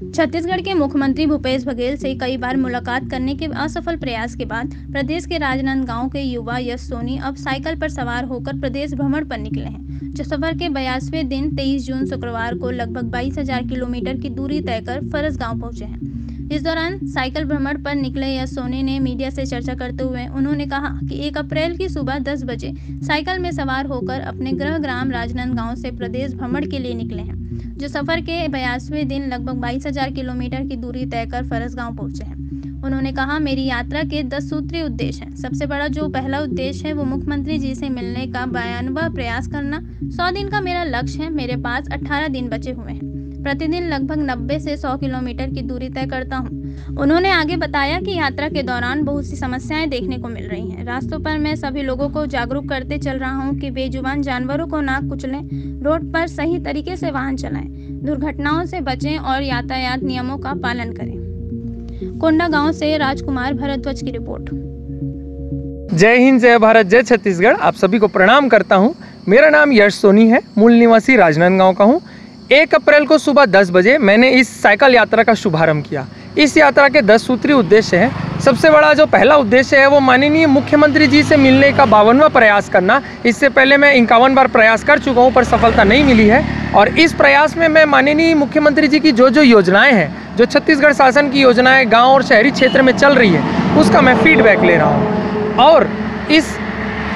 छत्तीसगढ़ के मुख्यमंत्री भूपेश बघेल से कई बार मुलाकात करने के असफल प्रयास के बाद प्रदेश के राजनांदगांव के युवा यश सोनी अब साइकिल पर सवार होकर प्रदेश भ्रमण पर निकले हैं। जो सफर के 82वें दिन 23 जून शुक्रवार को लगभग 22,000 किलोमीटर की दूरी तय कर फरसगांव पहुंचे हैं। इस दौरान साइकिल भ्रमण पर निकले यश सोनी ने मीडिया से चर्चा करते हुए उन्होंने कहा कि 1 अप्रैल की सुबह 10 बजे साइकिल में सवार होकर अपने गृह ग्राम राजनांदगांव से प्रदेश भ्रमण के लिए निकले हैं। जो सफर के 82वें दिन लगभग 22,000 किलोमीटर की दूरी तय कर फरसगांव पहुंचे हैं। उन्होंने कहा, मेरी यात्रा के 10 सूत्रीय उद्देश्य हैं। सबसे बड़ा जो पहला उद्देश्य है वो मुख्यमंत्री जी से मिलने का 92वां प्रयास करना। 100 दिन का मेरा लक्ष्य है। मेरे पास 18 दिन बचे हुए हैं। प्रतिदिन लगभग 90 से 100 किलोमीटर की दूरी तय करता हूं। उन्होंने आगे बताया कि यात्रा के दौरान बहुत सी समस्याएं देखने को मिल रही हैं। रास्तों पर मैं सभी लोगों को जागरूक करते चल रहा हूं कि बेजुबान जानवरों को ना कुचलें, रोड पर सही तरीके से वाहन चलाएं, दुर्घटनाओं से बचें और यातायात नियमों का पालन करें। कोंडागांव से राजकुमार भरद्वाज की रिपोर्ट। जय हिंद, जय भारत, जय छत्तीसगढ़। आप सभी को प्रणाम करता हूं। मेरा नाम यश सोनी है, मूल निवासी राजनांदगांव का हूं। 1 अप्रैल को सुबह 10 बजे मैंने इस साइकिल यात्रा का शुभारंभ किया। इस यात्रा के 10 सूत्रीय उद्देश्य हैं। सबसे बड़ा जो पहला उद्देश्य है वो माननीय मुख्यमंत्री जी से मिलने का 52वां प्रयास करना। इससे पहले मैं 51 बार प्रयास कर चुका हूं पर सफलता नहीं मिली है। और इस प्रयास में मैं माननीय मुख्यमंत्री जी की जो योजनाएं हैं, जो छत्तीसगढ़ शासन की योजनाएं गाँव और शहरी क्षेत्र में चल रही है, उसका मैं फीडबैक ले रहा हूँ। और इस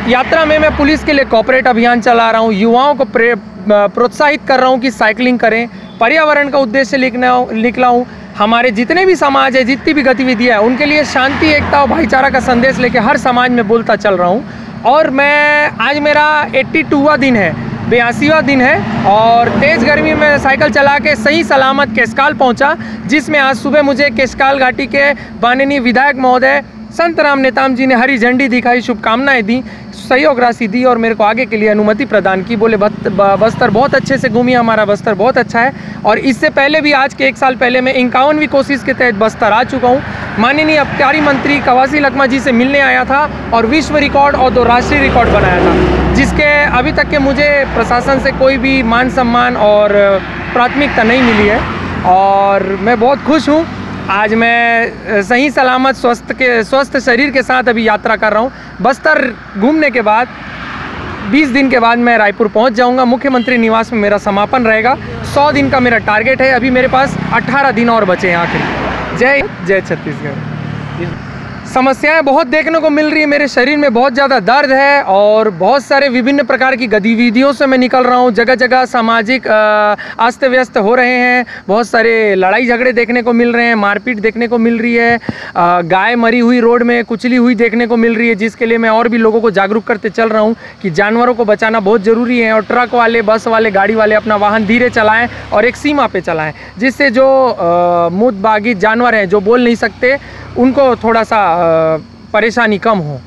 यात्रा में मैं पुलिस के लिए कॉर्पोरेट अभियान चला रहा हूँ, युवाओं को प्रोत्साहित कर रहा हूँ कि साइकिलिंग करें। पर्यावरण का उद्देश्य निकला हूँ। हमारे जितने भी समाज है, जितनी भी गतिविधियाँ हैं, उनके लिए शांति, एकता और भाईचारा का संदेश लेके हर समाज में बोलता चल रहा हूँ। और मैं आज मेरा 82वां दिन है, 82वां दिन है और तेज़ गर्मी में साइकिल चला के सही सलामत केशकाल पहुँचा, जिसमें आज सुबह मुझे केशकाल घाटी के माननीय विधायक महोदय संत राम नेताम जी ने हरी झंडी दिखाई, शुभकामनाएं दी, सहयोग राशि दी और मेरे को आगे के लिए अनुमति प्रदान की। बोले बस्तर बहुत अच्छे से घूमी, हमारा बस्तर बहुत अच्छा है। और इससे पहले भी आज के 1 साल पहले मैं 51वीं कोशिश के तहत बस्तर आ चुका हूँ। माननीय आबकारी मंत्री कवासी लखमा जी से मिलने आया था और विश्व रिकॉर्ड और 2 राष्ट्रीय रिकॉर्ड बनाया था, जिसके अभी तक के मुझे प्रशासन से कोई भी मान सम्मान और प्राथमिकता नहीं मिली है। और मैं बहुत खुश हूँ। आज मैं सही सलामत स्वस्थ शरीर के साथ अभी यात्रा कर रहा हूँ। बस्तर घूमने के बाद 20 दिन के बाद मैं रायपुर पहुँच जाऊँगा। मुख्यमंत्री निवास में मेरा समापन रहेगा। 100 दिन का मेरा टारगेट है। अभी मेरे पास 18 दिन और बचे हैं आखिर। जय छत्तीसगढ़। समस्याएं बहुत देखने को मिल रही है। मेरे शरीर में बहुत ज़्यादा दर्द है और बहुत सारे विभिन्न प्रकार की गतिविधियों से मैं निकल रहा हूँ। जगह जगह सामाजिक अस्त व्यस्त हो रहे हैं। बहुत सारे लड़ाई झगड़े देखने को मिल रहे हैं, मारपीट देखने को मिल रही है, गाय मरी हुई रोड में कुचली हुई देखने को मिल रही है, जिसके लिए मैं और भी लोगों को जागरूक करते चल रहा हूँ कि जानवरों को बचाना बहुत ज़रूरी है। और ट्रक वाले, बस वाले, गाड़ी वाले अपना वाहन धीरे चलाएँ और एक सीमा पर चलाएँ, जिससे जो मूत बागी जानवर हैं जो बोल नहीं सकते, उनको थोड़ा सा परेशानी कम हो।